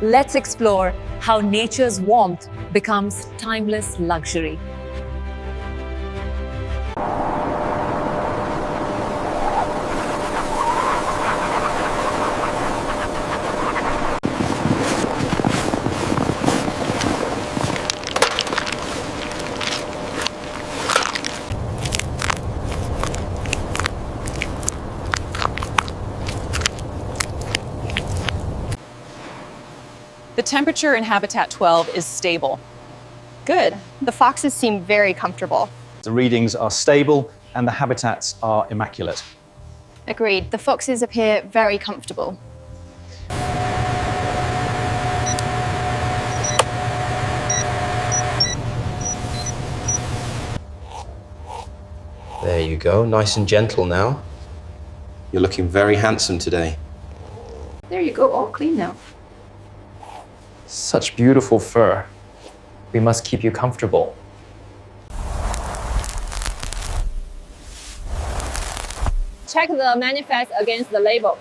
let's explore how nature's warmth becomes timeless luxury. The temperature in Habitat 12 is stable. Good. The foxes seem very comfortable. The readings are stable and the habitats are immaculate. Agreed. The foxes appear very comfortable. There you go, nice and gentle now. You're looking very handsome today. There you go, all clean now. Such beautiful fur. We must keep you comfortable. Check the manifest against the label.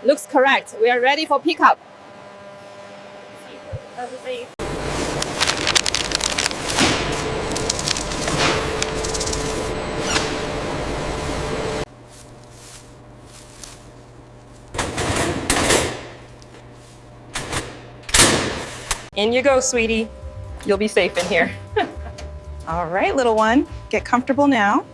Looks correct. We are ready for pickup. In you go, sweetie. You'll be safe in here. All right, little one, get comfortable now.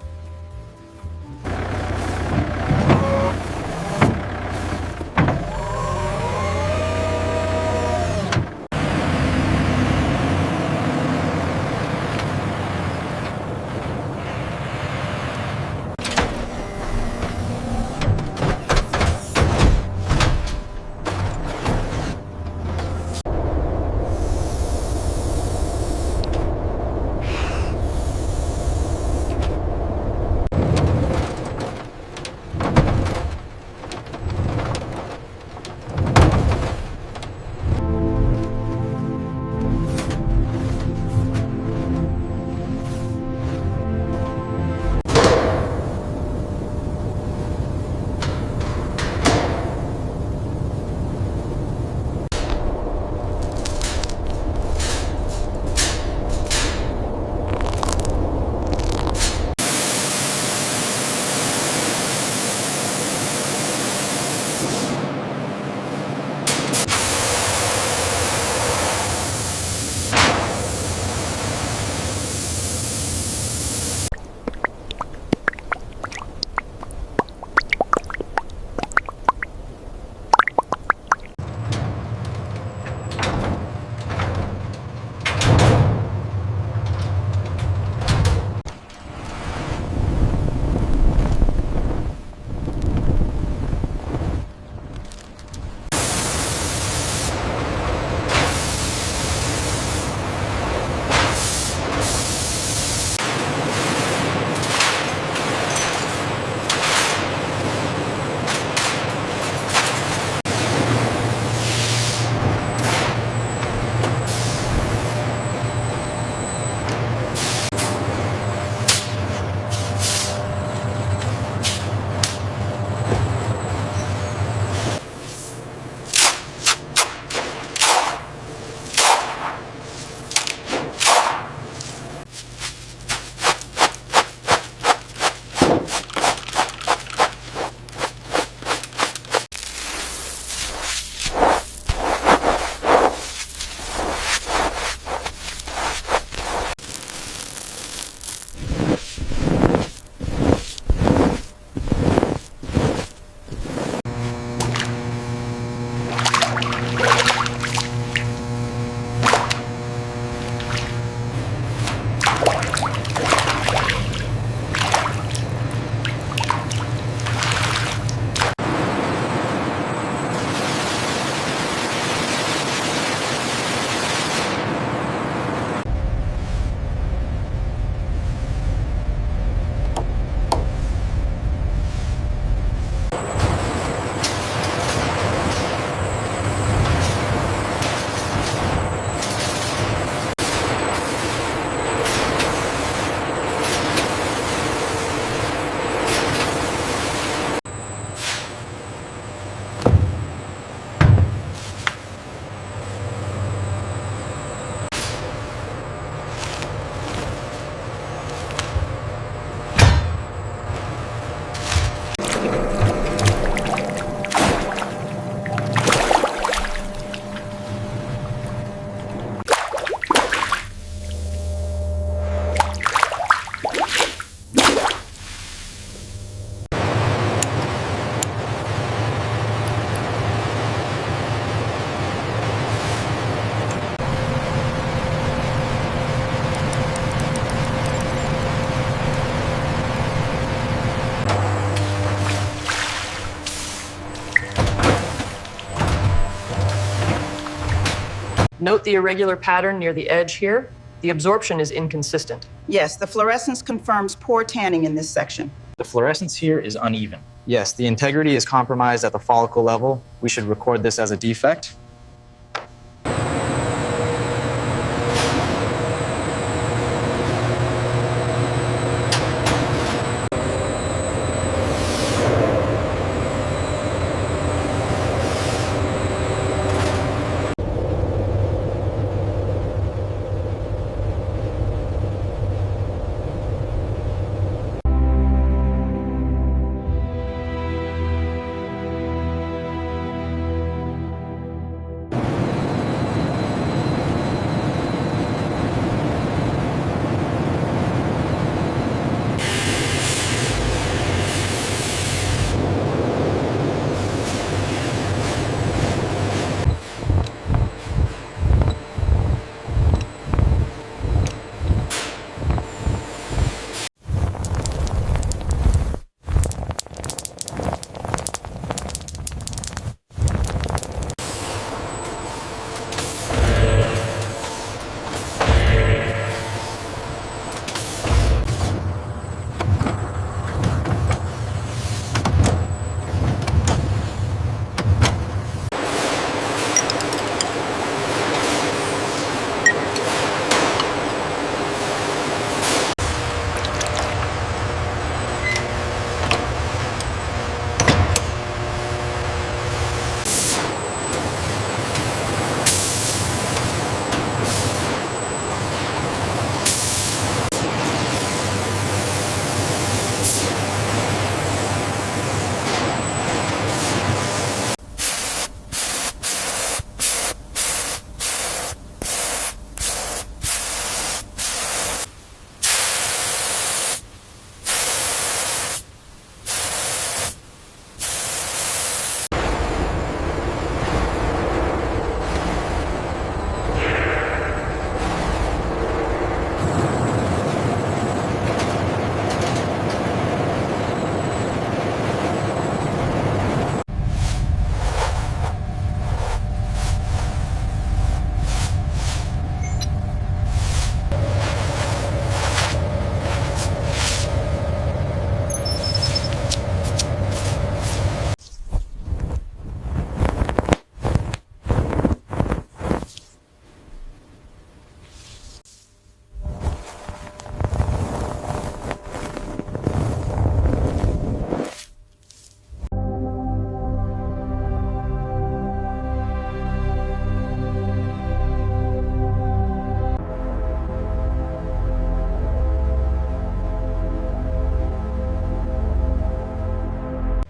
Note the irregular pattern near the edge here. The absorption is inconsistent. Yes, the fluorescence confirms poor tanning in this section. The fluorescence here is uneven. Yes, the integrity is compromised at the follicle level. We should record this as a defect.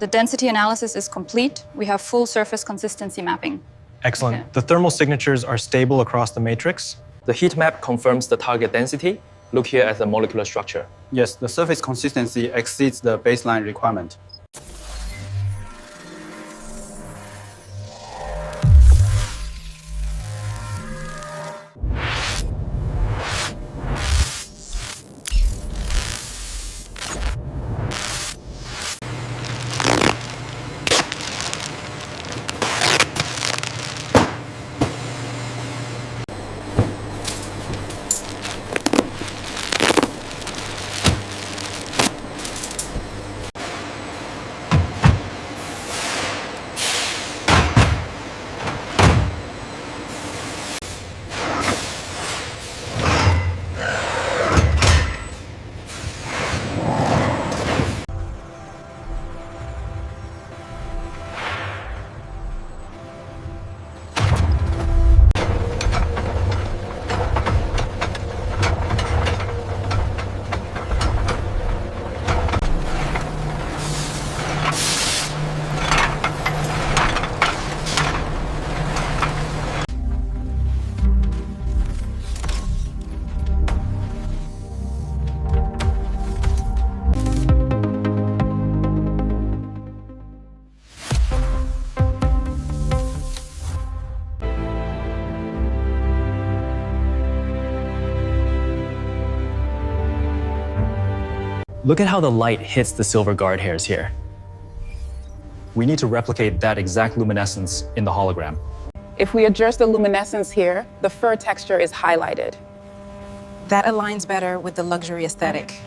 The density analysis is complete. We have full surface consistency mapping. Excellent. Okay. The thermal signatures are stable across the matrix. The heat map confirms the target density. Look here at the molecular structure. Yes, the surface consistency exceeds the baseline requirement. Look at how the light hits the silver guard hairs here. We need to replicate that exact luminescence in the hologram. If we adjust the luminescence here, the fur texture is highlighted. That aligns better with the luxury aesthetic.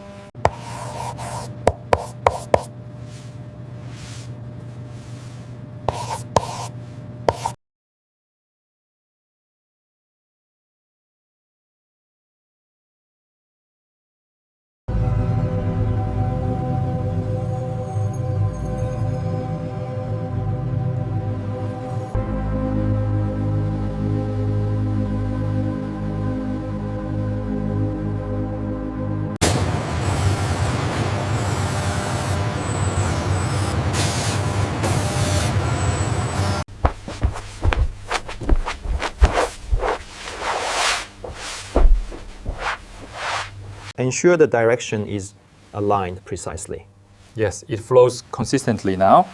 Ensure the direction is aligned precisely. Yes, it flows consistently now.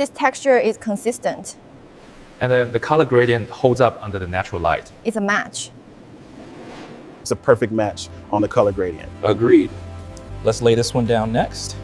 This texture is consistent. And the color gradient holds up under the natural light. It's a match. It's a perfect match on the color gradient. Agreed. Let's lay this one down next.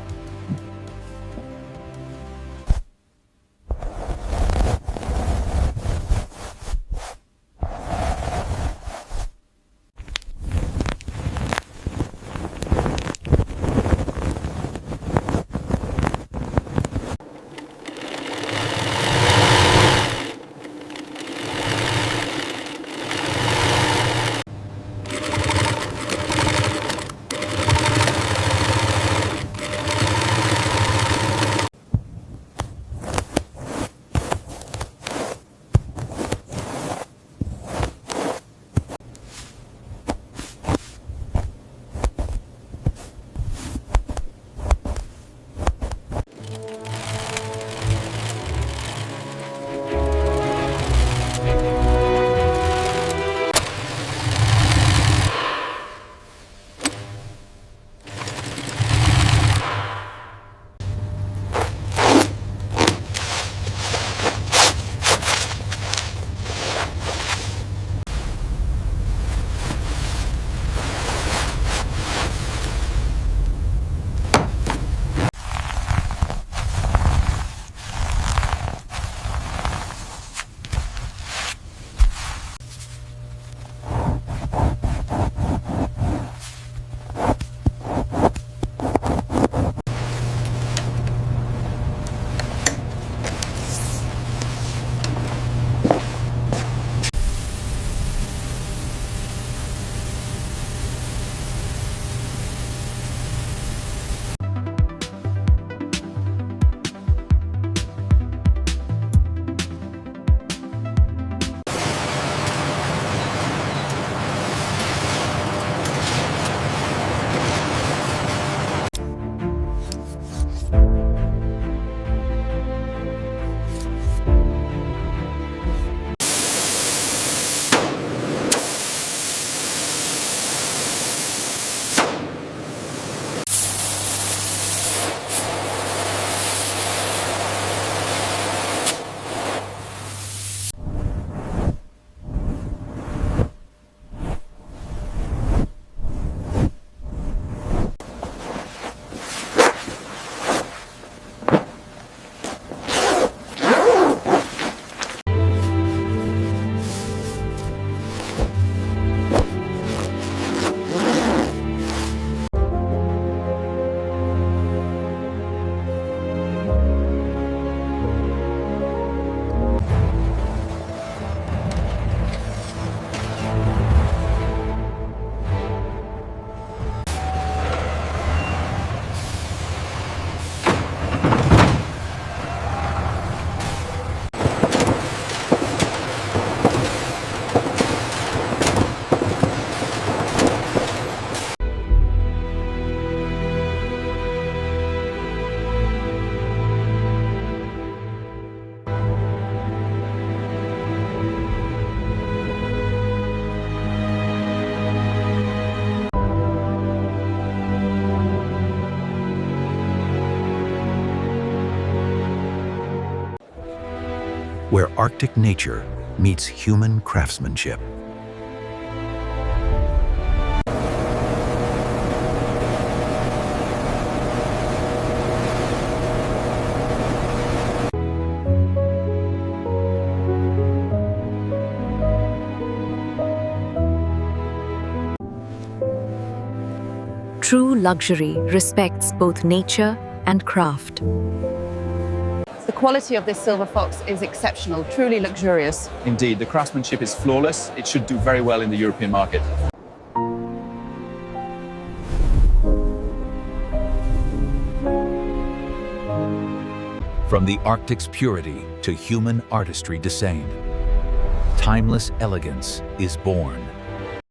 where Arctic nature meets human craftsmanship. True luxury respects both nature and craft. The quality of this silver fox is exceptional, truly luxurious. Indeed, the craftsmanship is flawless. It should do very well in the European market. From the Arctic's purity to human artistry descend, timeless elegance is born.